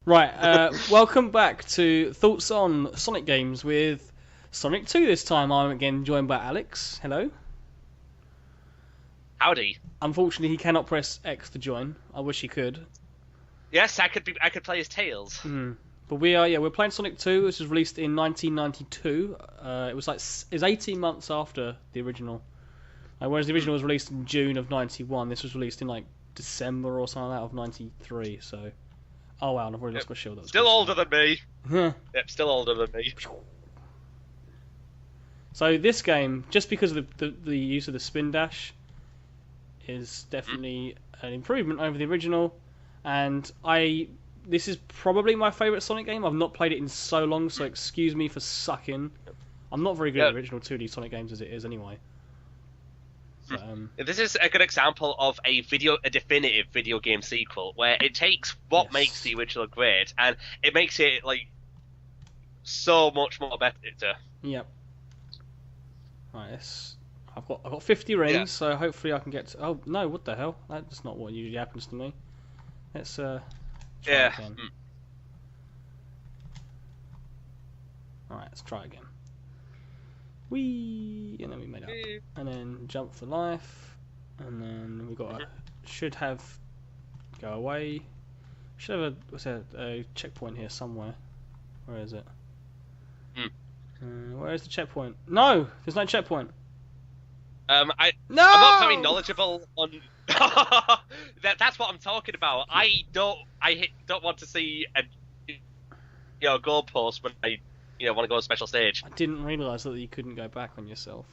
Right, welcome back to Thoughts on Sonic games with Sonic 2 this time. I'm again joined by Alex. Hello. Howdy. Unfortunately, he cannot press X to join. I wish he could. Yes, I could play as Tails. But we're playing Sonic 2, which was released in 1992. It was 18 months after the original. Whereas the original was released in June of 91, this was released in like December or something like that of 93, so... Oh wow, I've already lost my shield. Still older than me. Yep, still older than me. So this game, just because of the use of the spin dash, is definitely an improvement over the original, and this is probably my favourite Sonic game. I've not played it in so long, so excuse me for sucking. I'm not very good at the original 2D Sonic games as it is anyway. So, this is a good example of a definitive video game sequel, where it takes what makes the original great, and it makes it like so much more better. Yep. Right, I've got 50 rings, so hopefully I can get to... Oh no, what the hell? That's not what usually happens to me. Let's try again. Alright, let's try again. Whee! And then we made up. And then jump for life. And then we got should have go away. Should have a checkpoint here somewhere. Where is it? Where is the checkpoint? No! There's no checkpoint. I'm not very knowledgeable on... That's what I'm talking about. I don't want to see a goalpost when I want to go to a special stage. I didn't realise that you couldn't go back on yourself.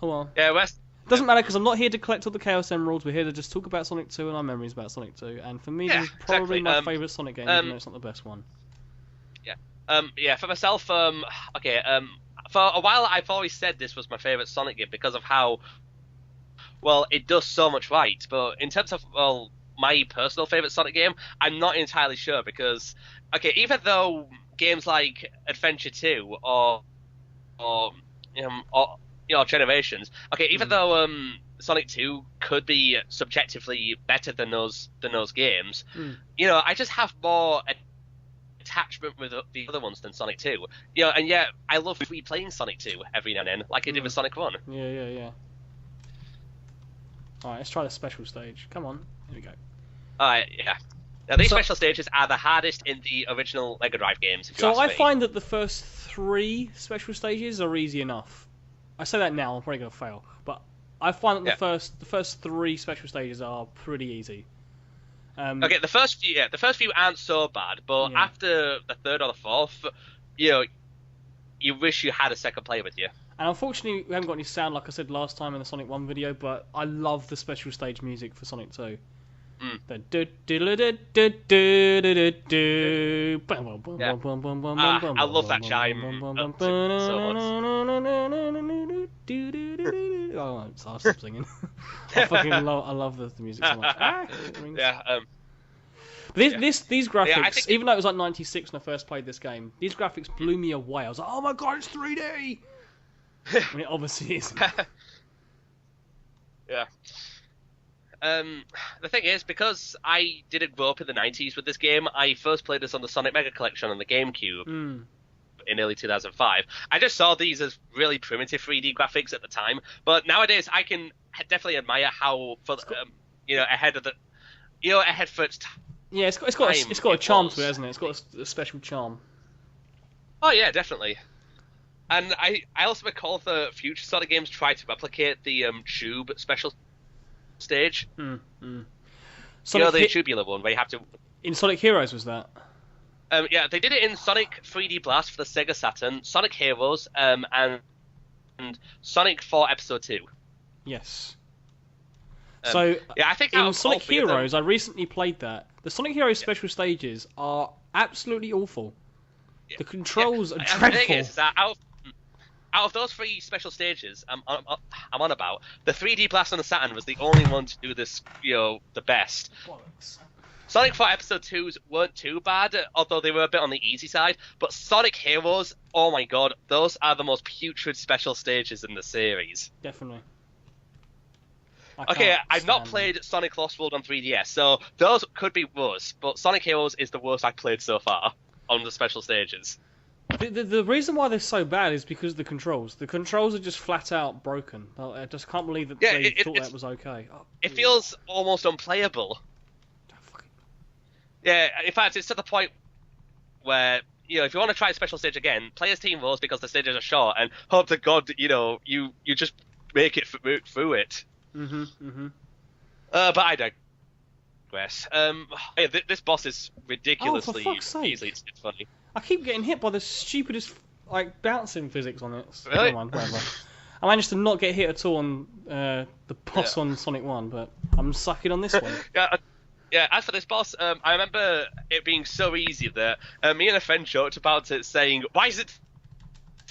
Oh well. Yeah, it doesn't matter because I'm not here to collect all the Chaos Emeralds. We're here to just talk about Sonic 2 and our memories about Sonic 2. And for me, this is probably my favourite Sonic game, even though it's not the best one. For myself, for a while I've always said this was my favourite Sonic game because of how well it does so much right. But in terms of my personal favourite Sonic game, I'm not entirely sure because even though games like Adventure 2 or Generations, even though Sonic 2 could be subjectively better than those games, I just have more attachment with the other ones than Sonic 2. And yet I love replaying Sonic 2 every now and then, like I did with Sonic 1. Yeah. Alright, let's try the special stage. Come on, here we go. Alright, yeah. Now, these special stages are the hardest in the original MegaDrive games. So I find that the first 3 special stages are easy enough. I say that now, I'm probably going to fail. But I find that the first 3 special stages are pretty easy. The first few aren't so bad, but after the 3rd or the 4th, you wish you had a second player with you. And unfortunately, we haven't got any sound, like I said last time in the Sonic 1 video, but I love the special stage music for Sonic 2. I love that chime so much. I'll stop singing. I love the music so much. These graphics, even though it was like 96 when I first played this game, these graphics blew me away. I was like, oh my god, it's 3D! I mean, it obviously isn't. Yeah. The thing is, because I didn't grow up in the 90s with this game, I first played this on the Sonic Mega Collection on the GameCube in early 2005. I just saw these as really primitive 3D graphics at the time, but nowadays I can definitely admire how, ahead for its time. Yeah, it's got a charm to it, hasn't it? It's got a special charm. Oh yeah, definitely. And I also recall the future Sonic games try to replicate the tube special stage. The tubular one where you have to... In Sonic Heroes was that? They did it in Sonic 3D Blast for the Sega Saturn, Sonic Heroes, and Sonic 4 Episode 2. Yes. I think in Sonic Heroes, I recently played that. The Sonic Heroes special stages are absolutely awful. The controls are dreadful. The thing is that out of those 3 special stages I'm on about, the 3D Blast on the Saturn was the only one to do this, the best. Bollocks. Sonic 4 Episode 2s weren't too bad, although they were a bit on the easy side, but Sonic Heroes, oh my god, those are the most putrid special stages in the series. Definitely. Okay, I've not stand played Sonic Lost World on 3DS, so those could be worse. But Sonic Heroes is the worst I've played so far on the special stages. The reason why they're so bad is because of the controls. The controls are just flat out broken. I just can't believe that they thought that was okay. Oh, it feels almost unplayable. Yeah, in fact, it's to the point where, you know, if you want to try a special stage again, play as Team Rose because the stages are short, and hope to God, you know, you just make it through it. But I digress. Yeah, this boss is ridiculously easy. It's funny. I keep getting hit by the stupidest like bouncing physics on it. Really? Never mind, whatever. I managed to not get hit at all on the boss on Sonic 1, but I'm sucking on this one. Yeah, as for this boss, I remember it being so easy that me and a friend joked about it, saying, "Why is it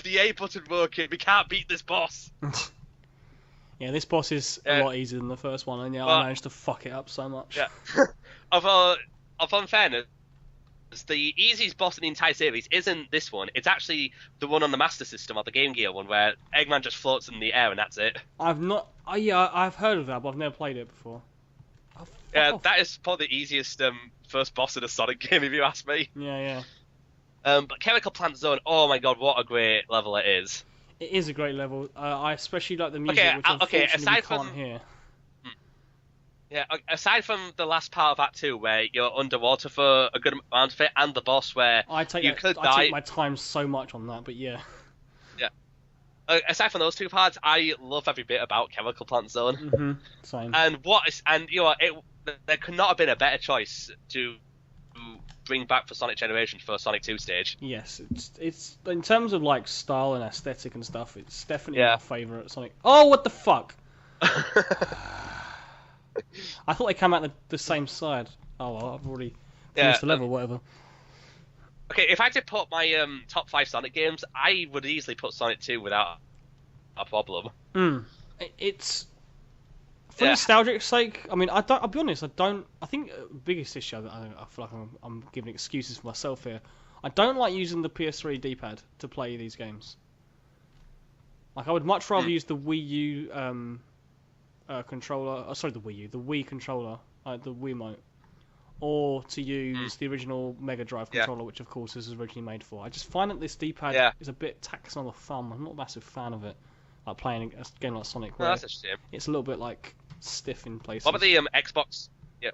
the A button working? We can't beat this boss." Yeah, this boss is a lot easier than the first one, and I managed to fuck it up so much. Yeah. of unfairness, the easiest boss in the entire series isn't this one. It's actually the one on the Master System, or the Game Gear one, where Eggman just floats in the air and that's it. I've not. I've heard of that, but I've never played it before. Yeah, that is probably the easiest first boss in a Sonic game, if you ask me. Yeah. But Chemical Plant Zone, oh my god, what a great level it is. It is a great level. I especially like the music, which unfortunately we can't hear. Yeah, aside from the last part of Act 2, where you're underwater for a good amount of it, and the boss where I take my time so much on that, but yeah. Yeah. Aside from those two parts, I love every bit about Chemical Plant Zone. Same. And you know, there could not have been a better choice to bring back for Sonic Generations for a Sonic 2 stage. Yes, it's in terms of like style and aesthetic and stuff, it's definitely my favourite Sonic. Oh, what the fuck! I thought they came out the same side. Oh well, I've already finished the level, whatever. Okay, if I did put my top 5 Sonic games, I would easily put Sonic 2 without a problem. It's for nostalgic sake. I mean, I'll be honest. I think the biggest issue I feel like I'm giving excuses for myself here. I don't like using the PS3 D-pad to play these games. Like I would much rather use the Wii U controller. Oh, sorry, the Wii controller, the Wiimote, or to use the original MegaDrive controller, which of course this is originally made for. I just find that this D-pad is a bit taxing on the thumb. I'm not a massive fan of it. Like playing a game like Sonic, where that's a shame. It's a little bit like stiff in places. What about the Xbox? Yeah.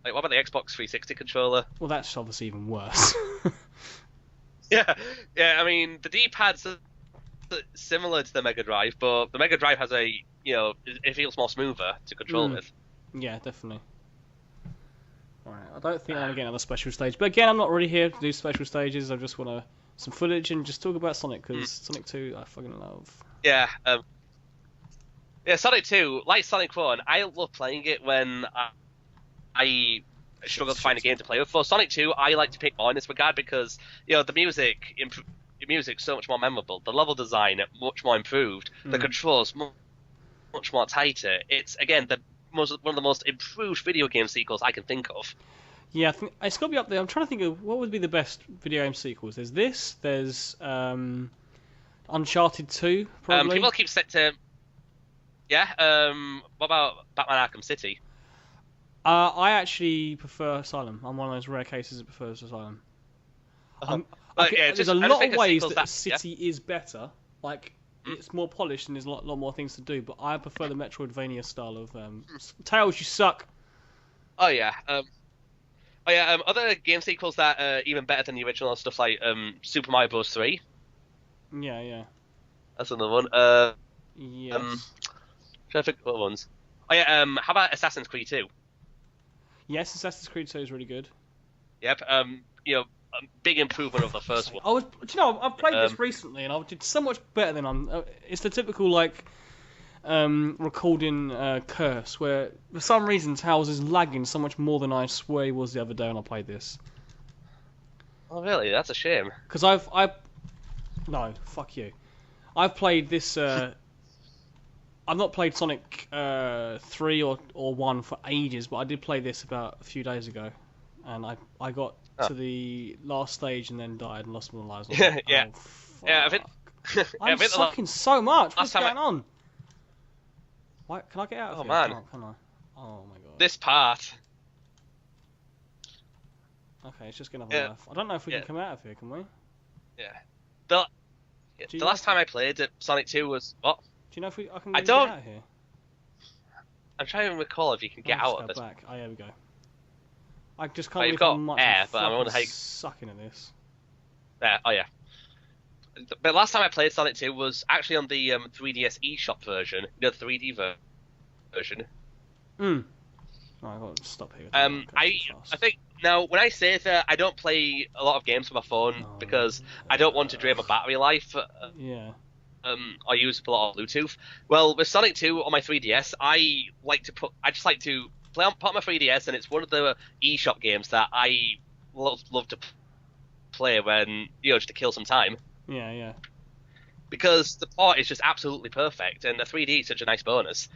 Like, what about the Xbox 360 controller? Well, that's obviously even worse. Yeah. I mean, the D-pad's similar to the Mega Drive, but the Mega Drive has it feels more smoother to control with. Yeah, definitely. Alright, I don't think I'm going to get another special stage. But again, I'm not really here to do special stages. I just want some footage and just talk about Sonic, because Sonic 2 I fucking love. Yeah, Sonic 2, like Sonic 1, I love playing it when I struggle to find a game to play with. For Sonic 2, I like to pick more in this regard because, the music's so much more memorable. The level design, much more improved. The controls, much more tighter. It's, again, one of the most improved video game sequels I can think of. Yeah, I think it's got to be up there. I'm trying to think of what would be the best video game sequels. There's Uncharted 2, probably. People keep set to... Yeah, what about Batman Arkham City? I actually prefer Asylum. I'm one of those rare cases that prefers Asylum. There's a lot of ways that City is better. Like, it's more polished and there's a lot more things to do, but I prefer the Metroidvania style of... Tails, you suck! Oh, yeah. Other game sequels that are even better than the original stuff like Super Mario Bros. 3. Yeah. That's another one. Yes. Trying to think what ones. Oh yeah, how about Assassin's Creed 2? Yes, Assassin's Creed 2 is really good. Yep. A big improvement of the first one. I've played this recently and I did so much better than it's the typical recording curse where for some reason Tails is lagging so much more than I swear he was the other day when I played this. Oh really? That's a shame. Because no, fuck you. I've played this. I've not played Sonic 3 or 1 for ages, but I did play this about a few days ago, and I got to the last stage and then died and lost my lives. Yeah. I'm sucking so much. What's going on? Why can I get out of Oh here? man. Oh, can I? Oh my god. This part. Okay, it's just gonna have a laugh. I don't know if we can come out of here, can we? Yeah. The last time I played at Sonic 2 was what? Do you know if I can I get don't. out of here? I'm trying to recall if you can get out of this. Back. Oh, here we go. I just can't you've believe how got much air, I'm but I wonder how you... sucking at this. There. Oh yeah. But last time I played Sonic 2 was actually on the 3DS eShop version, the 3D version. Oh, I got to stop here. I think now when I say that I don't play a lot of games on my phone because I don't want to drain my battery life. Yeah. I use a lot of Bluetooth. Well, with Sonic 2 on my 3DS, I just like to play on my 3DS, and it's one of the eShop games that I love to play when just to kill some time. Yeah. Because the port is just absolutely perfect, and the 3D is such a nice bonus.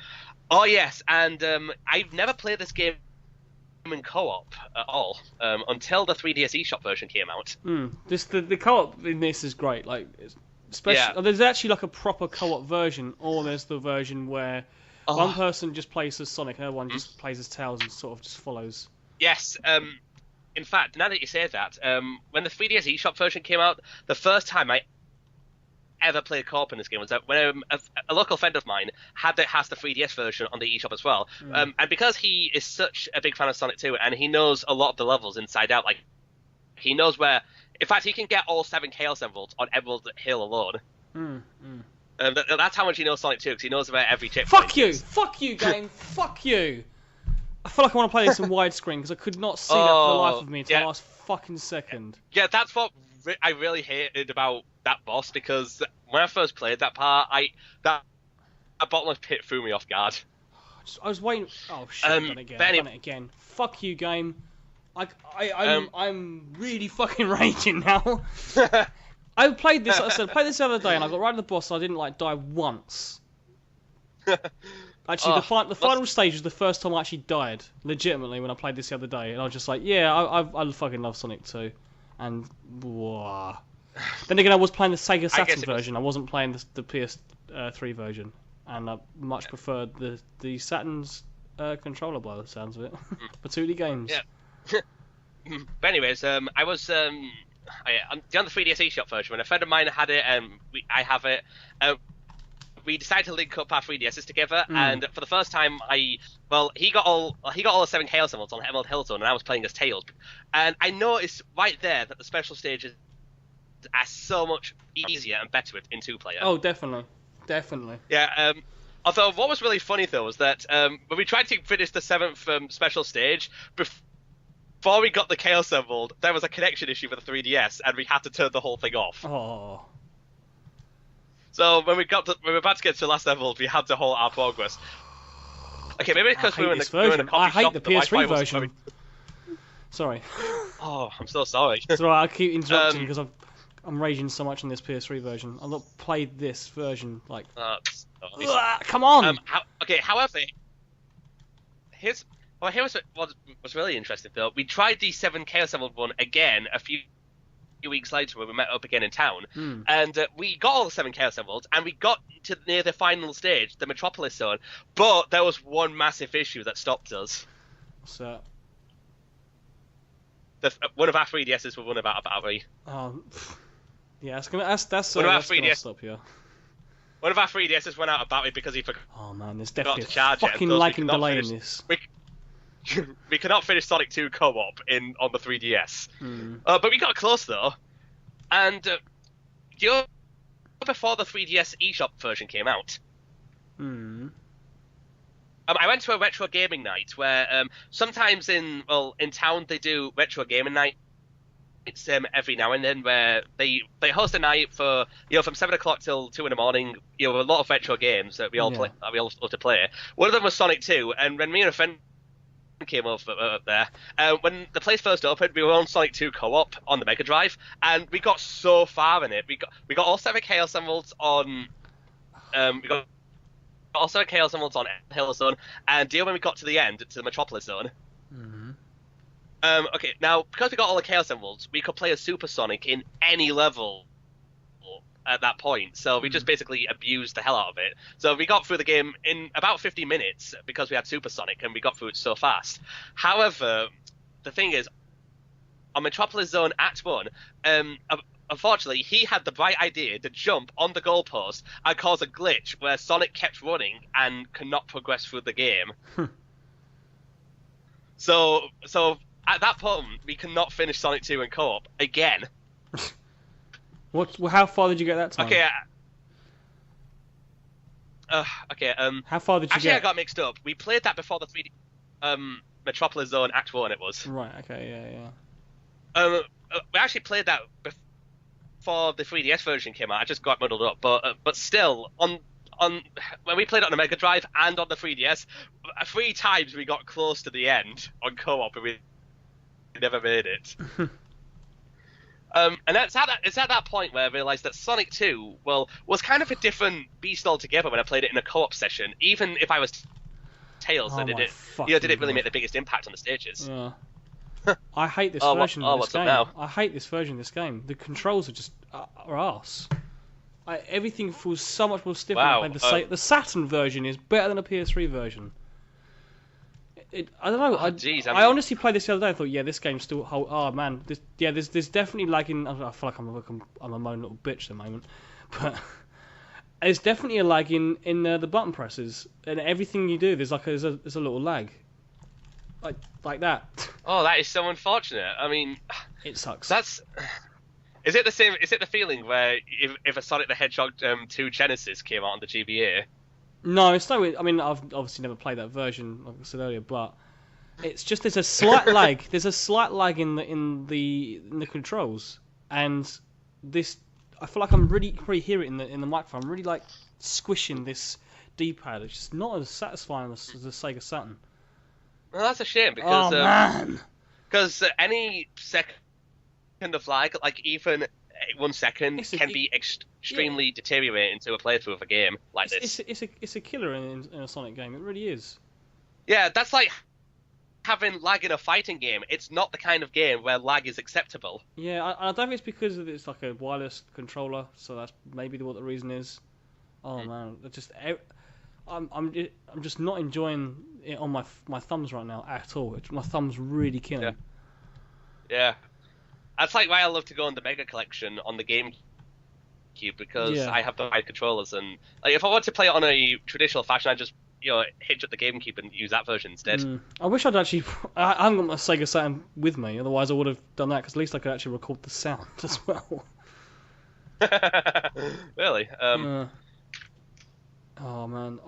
Oh yes, and I've never played this game in co-op at all until the 3DS eShop version came out. The co-op in this is great. Like, there's actually like a proper co-op version, or there's the version where one person just plays as Sonic, and the other one just plays as Tails and sort of just follows. Yes. In fact, now that you say that, when the 3DS eShop version came out, the first time I ever played co-op in this game was that when a local friend of mine has the 3DS version on the eShop as well. And because he is such a big fan of Sonic 2 and he knows a lot of the levels inside out, like he knows where. In fact, he can get all 7 Chaos Emeralds on Emerald Hill alone. That's how much he knows Sonic 2, because he knows about every checkpoint. Fuck you, game! Fuck you! I feel like I want to play this in widescreen because I could not see that for the life of me until the last fucking second. Yeah, that's what I really hated about that boss, because when I first played that part, that bottomless pit threw me off guard. I was waiting. Oh shit! Done it again. Fuck you, game. I'm really fucking raging now. I played this. Like I played this the other day, and I got right to the boss. And I didn't die once. Actually, the final stage was the first time I actually died, legitimately, when I played this the other day, and I was just like, yeah, I fucking love Sonic 2, and whoa. Then again, I was playing the Sega Saturn version. I wasn't playing the PS3 version, and I much preferred the Saturn's controller by the sounds of it for 2D games. Yeah. But anyways, I was on the 3DS eShop version when a friend of mine had it, and I have it. We decided to link up our 3DSs together, and for the first time, he got all the 7 Chaos Emeralds on Emerald Hill Zone, and I was playing as Tails. And I noticed right there that the special stages are so much easier and better in 2-player. Oh, definitely. Yeah. Although what was really funny though was that when we tried to finish the 7th special stage, before we got the Chaos Emerald, there was a connection issue with the 3DS, and we had to turn the whole thing off. Oh. So when we were about to get to the last level, we had to halt our progress. Okay, maybe because we were in the coffee shop. I hate the PS3 version. Sorry. Oh, I'm so sorry. It's alright, I keep interrupting because I'm raging so much on this PS3 version. I've not played this version, like... come on! However, here's what was really interesting, though. We tried the 7 Chaos Emerald one again a few weeks later when we met up again in town, and we got all the 7 Chaos Emeralds, and we got to near the final stage, the Metropolis Zone, but there was one massive issue that stopped us. What's that? One of our 3DSs were running out of battery. Yeah, that's gonna stop you. One of our 3DSs went out of battery because he forgot. Oh man, there's definitely a fucking lagging delay in this. We cannot finish Sonic 2 co-op on the 3DS. But we got close though, and before the 3DS eShop version came out, I went to a retro gaming night where sometimes in town they do retro gaming night. It's every now and then where they host a night for from 7 o'clock till 2 in the morning. A lot of retro games that we all play. That we all love to play. One of them was Sonic 2, and when me and a friend came over there, when the place first opened, we were on Sonic 2 co-op on the MegaDrive, and we got so far in it. We got all 7 Chaos Emeralds on. We got all 7 Chaos Emeralds on Hill Zone, and when we got to the end, to the Metropolis Zone. Okay, now because we got all the Chaos Emeralds, we could play as Super Sonic in any level at that point, so we just basically abused the hell out of it. So we got through the game in about 50 minutes because we had Supersonic, and we got through it so fast. However, the thing is, on Metropolis Zone Act 1, unfortunately, he had the bright idea to jump on the goalpost and cause a glitch where Sonic kept running and could not progress through the game. So at that point, we cannot finish Sonic 2 in co-op again. How far did you get that time? Okay. How far did you actually, get? I got mixed up. We played that before the 3D Metropolis Zone Act 1. It was right. Okay. Yeah. We actually played that before the 3DS version came out. I just got muddled up, but still on when we played it on the Mega Drive and on the 3DS, 3 times we got close to the end on co-op and we never made it. And it's at that point where I realised that Sonic 2, was kind of a different beast altogether when I played it in a co-op session. Even if I was Tails, it didn't really make the biggest impact on the stages. Yeah. I hate this version of this what's up game. now? I hate this version of this game. The controls are just are arse. Everything feels so much more stiff. Wow. The Saturn version is better than the PS3 version. I don't know. I honestly played this the other day and thought, yeah, this game's still. Oh man, there's definitely lagging. I feel like I'm a moan little bitch at the moment, but there's definitely a lag in the button presses, and everything you do there's a little lag, like that. Oh, that is so unfortunate. I mean, it sucks. Is it the same? Is it the feeling where if a Sonic the Hedgehog 2 Genesis came out on the GBA? No, it's no. I mean, I've obviously never played that version, like I said earlier, but it's just there's a slight lag. There's a slight lag in the controls, and this I feel like I'm really hear it in the microphone. I'm really like squishing this D-pad. It's just not as satisfying as the Sega Saturn. Well, that's a shame because man, because any second of lag, like even 1 second, can be extremely deteriorating to a playthrough of a game like this. It's a killer in a Sonic game. It really is. Yeah, that's like having lag in a fighting game. It's not the kind of game where lag is acceptable. Yeah, I don't think it's because it's like a wireless controller, so that's maybe what the reason is. Oh man, I'm just not enjoying it on my thumbs right now at all. My thumbs really killing. Yeah. That's like why I love to go on the Mega Collection on the GameCube because I have the right controllers, and like if I want to play it on a traditional fashion, I just hinge up the GameCube and use that version instead. I wish I'd actually. I haven't got my Sega Saturn with me, otherwise I would have done that because at least I could actually record the sound as well. Really? Oh man,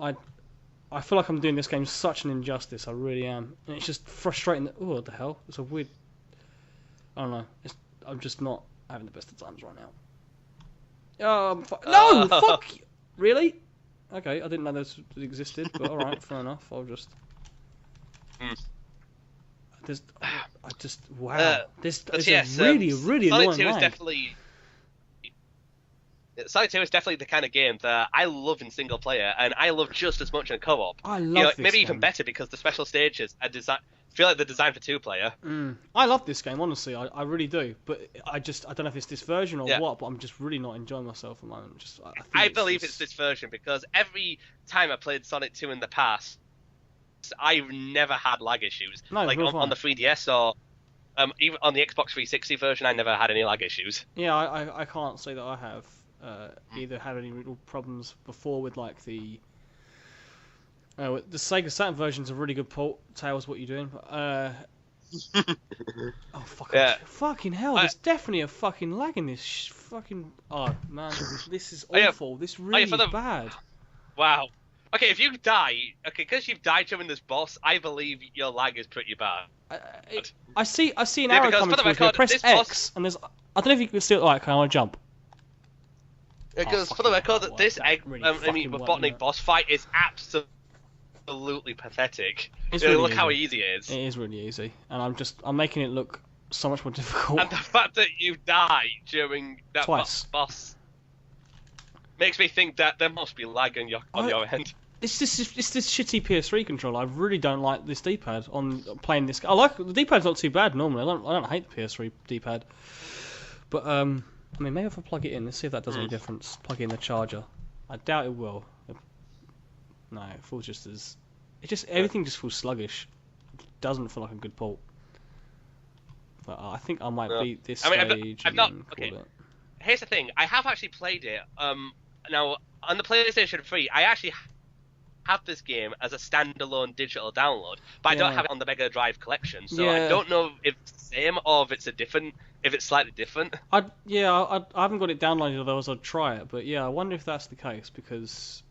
I feel like I'm doing this game such an injustice. I really am, and it's just frustrating. Oh, what the hell? It's a weird. I don't know. I'm just not having the best of times right now. No, fuck you. Really? Okay, I didn't know this existed, but alright, fair enough. I'll just... Wow. This is really annoying Sonic 2 is definitely... Sonic 2 is definitely the kind of game that I love in single player, and I love just as much in co-op. I love this maybe game. Even better because the special stages are feel like they're designed for 2-player. I love this game, honestly. I really do. But I don't know if it's this version or what, but I'm just really not enjoying myself at the moment. I believe it's this version because every time I played Sonic 2 in the past, I've never had lag issues. No, like on the 3DS or even on the Xbox 360 version, I never had any lag issues. Yeah, I can't say that I have either had any real problems before with like the Sega Saturn version's a really good port. Tails, what you doing? Oh fucking hell! There's definitely a fucking lag in this fucking. Oh man, this is awful. This really is bad. Wow. Okay, if you die, because you've died during this boss, I believe your lag is pretty bad. I see an arrow coming towards me. Press X, and there's. I don't know if you can still I want to jump. Because for the record, this Robotnik boss fight is absolutely pathetic. Look how easy it is. It is really easy, and I'm making it look so much more difficult. And the fact that you die during that boss makes me think that there must be lag on your end. It's this shitty PS3 controller. I really don't like this D-pad on playing this. I like the D-pad's not too bad normally. I don't hate the PS3 D-pad, but I mean, maybe if I plug it in, let's see if that does any difference. Plug in the charger. I doubt it will. No, it feels just as... everything just feels sluggish. It doesn't feel like a good port. But I think I might beat this stage I've not. and Okay. call it. Here's the thing. I have actually played it. Now on the PlayStation 3, I actually have this game as a standalone digital download, but I don't have it on the Mega Drive collection. So I don't know if it's the same or if it's slightly different. I haven't got it downloaded, otherwise I'd try it. But yeah, I wonder if that's the case because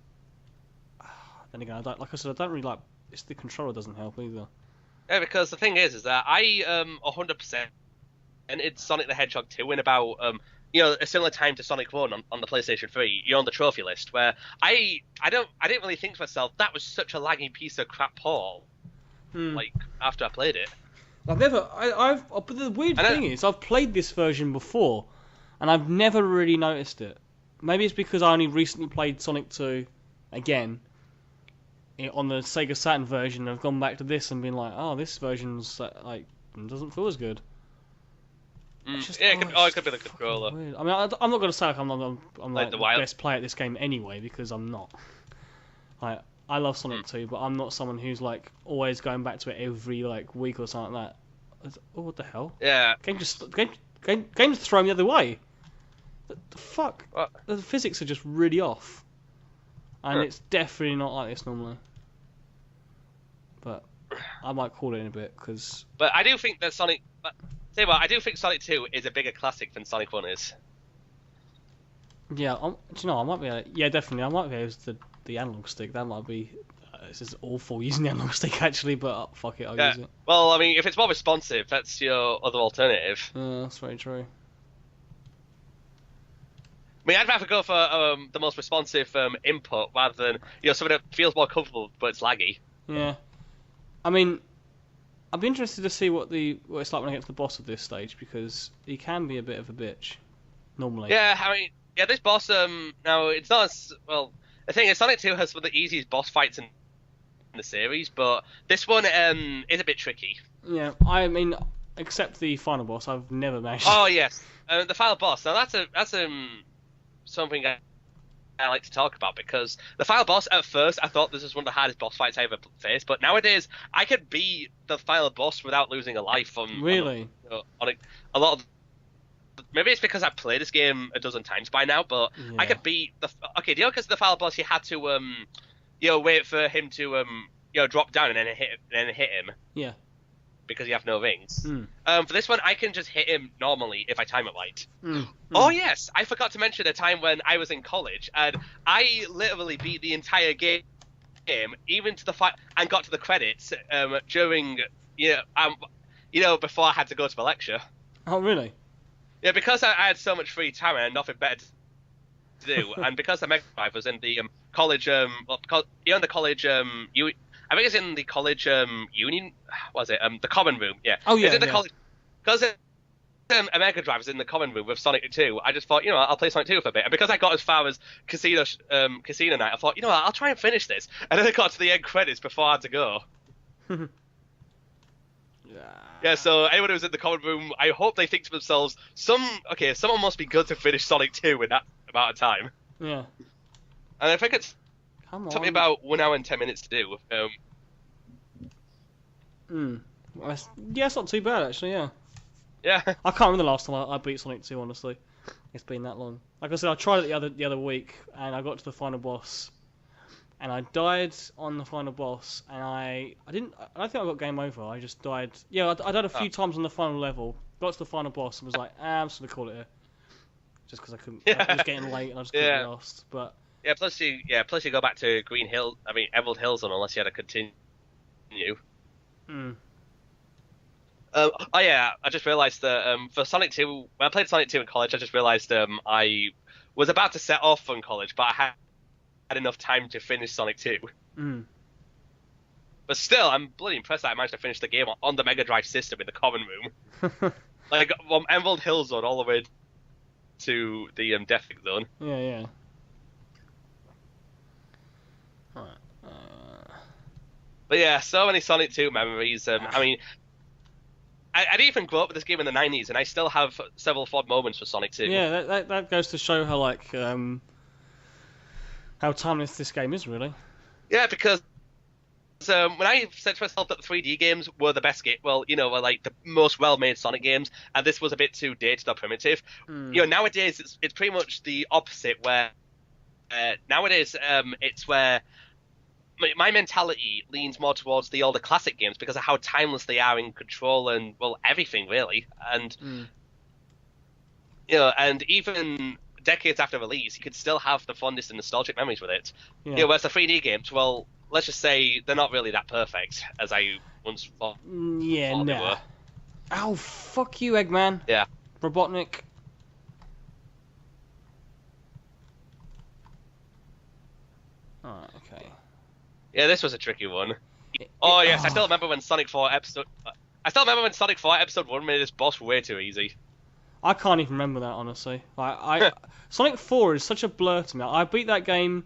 then again, I don't really like. It's the controller doesn't help either. Yeah, because the thing is that I 100% entered Sonic the Hedgehog 2 in about a similar time to Sonic 1 on the PlayStation 3. You're on the trophy list, where I didn't really think to myself that was such a laggy piece of crap port. Like after I played it, But the weird thing is, I've played this version before, and I've never really noticed it. Maybe it's because I only recently played Sonic 2 again on the Sega Saturn version. I've gone back to this and been like, oh, this version's like doesn't feel as good. It could be the controller. Weird. I mean, I'm not going to say like I'm like the wild best player at this game anyway, because I'm not. I love Sonic 2, but I'm not someone who's like always going back to it every like week or something like that. Oh, what the hell? Yeah. Game just throw me the other way. The fuck? What? The physics are just really off, and it's definitely not like this normally. But I might call it in a bit because. But I do think that Sonic. I do think Sonic 2 is a bigger classic than Sonic 1 is. Yeah, do you know, I might be yeah, definitely, I might be able to the analog stick. That might be, this is awful using the analog stick actually, but fuck it, I'll use it. Well, I mean, if it's more responsive, that's your other alternative. Yeah, that's very true. I mean, I'd rather go for the most responsive input rather than something that feels more comfortable but it's laggy. Yeah, I mean, I'd be interested to see what it's like when I get to the boss of this stage, because he can be a bit of a bitch normally. Yeah, I mean, this boss now it's not as well. The thing is, Sonic 2 has some of the easiest boss fights in the series, but this one is a bit tricky. Yeah, I mean, except the final boss, I've never managed. Oh yes, the final boss. Now that's something I like to talk about, because the final boss, at first I thought this was one of the hardest boss fights I ever faced, but nowadays I could beat the final boss without losing a life on a lot of. Maybe it's because I've played this game a dozen times by now, but yeah. I could beat because the final boss you had to wait for him to drop down and then hit him. Yeah. Because you have no rings. For this one, I can just hit him normally if I time it right. Oh yes, I forgot to mention a time when I was in college and I literally beat the entire game, even to the fight, and got to the credits during before I had to go to the lecture. Oh really? Yeah, because I had so much free time and nothing better to do, and because the MegaDrive was in the college, the college, I think it's in the college union. Was it the common room? Yeah. Oh yeah. It's in the college because a MegaDrive was in the common room with Sonic 2. I just thought, I'll play Sonic 2 for a bit, and because I got as far as Casino Night, I thought, I'll try and finish this, and then I got to the end credits before I had to go. Yeah, so anyone who's in the common room, I hope they think to themselves, someone must be good to finish Sonic 2 in that amount of time. Yeah. And I think it took me about 1 hour and 10 minutes to do. Yeah, it's not too bad actually, yeah. Yeah. I can't remember the last time I beat Sonic 2, honestly. It's been that long. Like I said, I tried it the other week, and I got to the final boss, and I died on the final boss, and I don't think I got game over. I just died. Yeah, I died a few times on the final level. Got to the final boss and was like, I'm just gonna call it here, just because I couldn't. It was getting late and I just couldn't be asked. But plus you go back to Emerald Hills unless you had to continue. I just realised that for Sonic 2, when I played Sonic 2 in college, I just realised I was about to set off from college, but I had enough time to finish Sonic 2. But still, I'm bloody impressed that I managed to finish the game on the Mega Drive system in the common room. Like, from Emerald Hill Zone all the way to the Death Zone. Yeah. But yeah, so many Sonic 2 memories. I mean, I didn't even grow up with this game in the 90s, and I still have several fond moments for Sonic 2. Yeah, that goes to show how how timeless this game is, really. Yeah, because when I said to myself that the 3D games were the best game, well, were like the most well-made Sonic games, and this was a bit too dated or primitive. Nowadays it's pretty much the opposite. Where nowadays it's where my mentality leans more towards the older classic games because of how timeless they are in control and everything really, and and even decades after release, you could still have the fondest and nostalgic memories with it. Yeah. Whereas the 3D games, well, let's just say they're not really that perfect as I once thought. Yeah, they nah. were. Ow, fuck you, Eggman. Yeah. Robotnik. Alright, okay. Yeah, this was a tricky one. I still remember when Sonic 4 episode 1 made this boss way too easy. I can't even remember that, honestly. Sonic 4 is such a blur to me. I beat that game.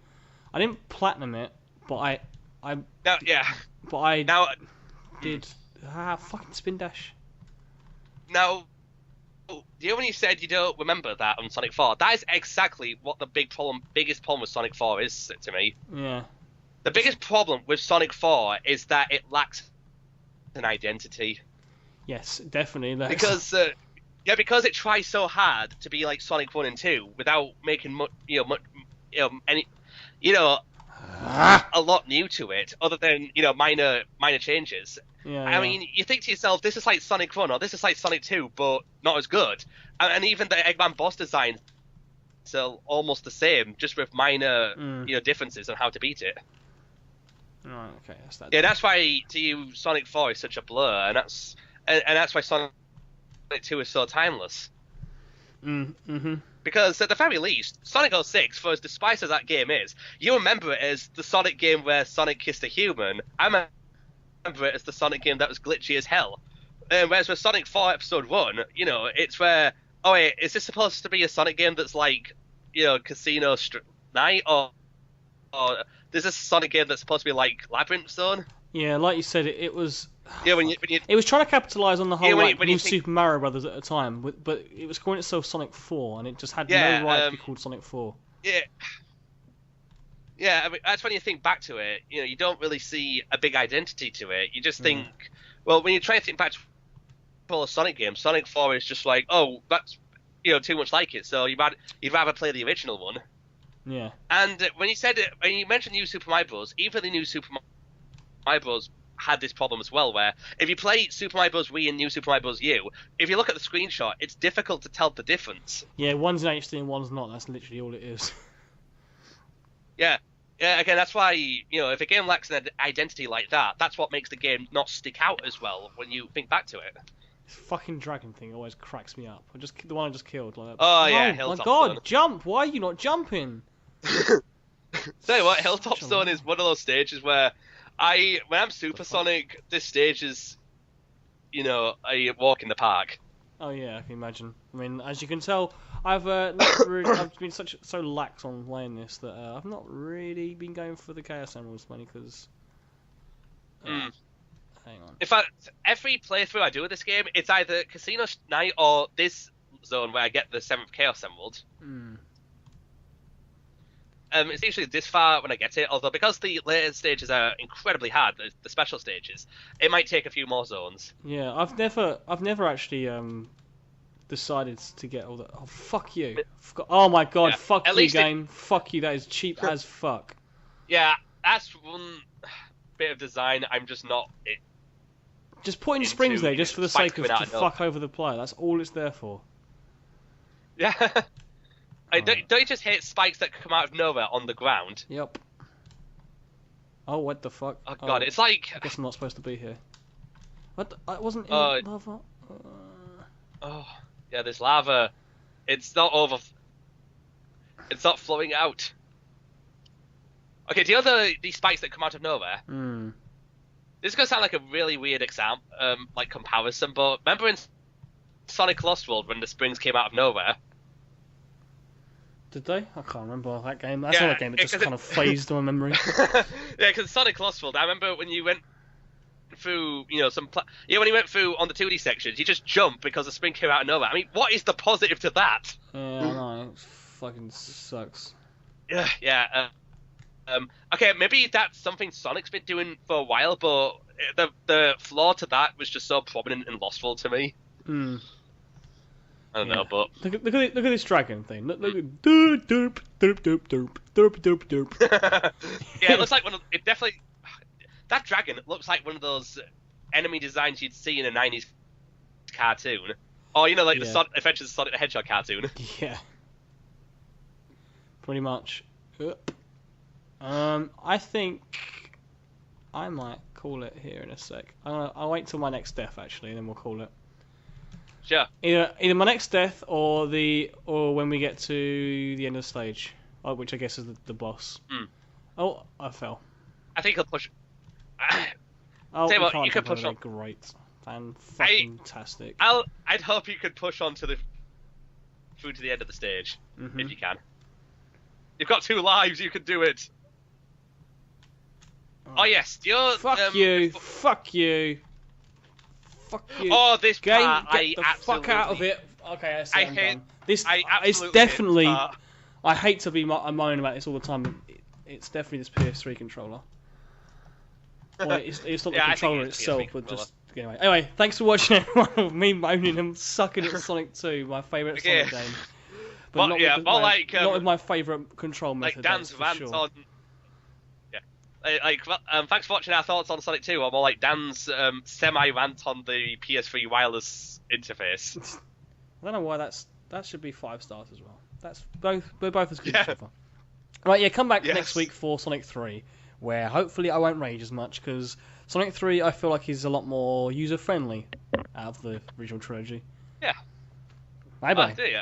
I didn't platinum it, but did fucking spin dash. Now, when you said you don't remember that on Sonic 4, that is exactly what the biggest problem with Sonic 4 is to me. Yeah. The biggest problem with Sonic 4 is that it lacks an identity. Yes, definitely. Because it tries so hard to be like Sonic 1 and 2 without making a lot new to it, other than minor changes. I mean, you think to yourself, this is like Sonic 1 or this is like Sonic 2, but not as good. And even the Eggman boss design are almost the same, just with minor differences on how to beat it. Right, okay, that's that. Yeah, that's why to you Sonic 4 is such a blur, and that's why Sonic 2 is so timeless. Mm-hmm. Because at the very least, Sonic 06, for as despised as that game is, you remember it as the Sonic game where Sonic kissed a human. I remember it as the Sonic game that was glitchy as hell. Whereas with Sonic 4 Episode 1, it's where, oh wait, is this supposed to be a Sonic game that's like, Casino Night, or is this a Sonic game that's supposed to be like Labyrinth Zone? Yeah, like you said, it was... Yeah, it was trying to capitalise on the whole when you Super Mario Brothers at the time, but it was calling itself Sonic 4, and it just had no right to be called Sonic 4. Yeah. Yeah, I mean, that's when you think back to it, you don't really see a big identity to it. You just think, well, when you try to think back to a Sonic game, Sonic 4 is just like, oh, that's too much like it, so you'd rather play the original one. Yeah. And when you mentioned New Super Mario Bros., even the New Super Mario Bros. Had this problem as well, where if you play Super Mario Bros. Wii and New Super Mario Bros. U, if you look at the screenshot, it's difficult to tell the difference. Yeah, one's in HD and one's not. That's literally all it is. Yeah. Yeah, again, that's why, if a game lacks an identity like that, that's what makes the game not stick out as well when you think back to it. This fucking dragon thing always cracks me up. The one I just killed. Like that. Oh, yeah, my Hilltop God, Zone. jump! Why are you not jumping? Tell you what, Hilltop Zone is one of those stages where when I'm Supersonic, this stage is, a walk in the park. Oh yeah, I can imagine. I mean, as you can tell, I've been so lax on playing this that I've not really been going for the Chaos Emeralds money because. Hang on. In fact, every playthrough I do with this game, it's either Casino Night or this zone where I get the 7th Chaos Emerald. It's usually this far when I get it, although because the later stages are incredibly hard, the special stages, it might take a few more zones. Yeah, I've never actually decided to get all that. Oh, fuck you! Oh my God, fuck you, game! Fuck you! That is cheap as fuck. Yeah, that's one bit of design I'm just not. Just put in springs there, just for the sake of to fuck over the player. That's all it's there for. Yeah. Don't you just hate spikes that come out of nowhere on the ground? Yep. Oh, what the fuck? Oh God, it's like... I guess I'm not supposed to be here. What? I wasn't in lava? Oh, yeah, there's lava. It's not It's not flowing out. Okay, do you know these spikes that come out of nowhere? This is going to sound like a really weird comparison, but remember in Sonic Lost World when the springs came out of nowhere? Did they? I can't remember that game. That's not a game that just kind of phased my memory. Yeah, because Sonic Lost World, I remember when you went went through, when he went through on the 2D sections, you just jump because the spin came out of nowhere. I mean, what is the positive to that? Yeah, I know. It fucking sucks. Yeah. Okay, maybe that's something Sonic's been doing for a while, but the flaw to that was just so prominent and lostful to me. I don't know, but look at this dragon thing. Look at doop doop doop doop doop doop doop doop. Yeah, it looks like that dragon looks like one of those enemy designs you'd see in a 90s cartoon, or the Adventures of Sonic the Hedgehog cartoon. Yeah, pretty much. I think I might call it here in a sec. I'll wait till my next death actually, and then we'll call it. Sure. Either my next death or when we get to the end of the stage, which I guess is the boss. Oh, I fell. I think he'll push. Oh, Tell you what, you could push on. Great, fantastic. I'd hope you could push on through to the end of the stage if you can. You've got 2 lives. You can do it. Oh yes, Fuck you! Fuck you! Fuck you! Oh, this game, part, get the fuck out of it. Okay, I hate this. It's definitely. I hate to be moaning about this all the time. But it's definitely this PS3 controller. Well, it's not the controller itself, but just anyway. Thanks for watching, everyone. Of me moaning and sucking at Sonic 2, my favourite Sonic game. But not with my favourite control method. Like Dan's rant sure. on. Thanks for watching our thoughts on Sonic 2, or more like Dan's semi-rant on the PS3 wireless interface. I don't know why that should be 5 stars as well. We're both as good as each other. Right, yeah, come back next week for Sonic 3, where hopefully I won't rage as much, because Sonic 3 I feel like is a lot more user-friendly out of the original trilogy. Yeah. Bye-bye. Oh, do you?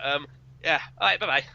Yeah, alright, bye-bye.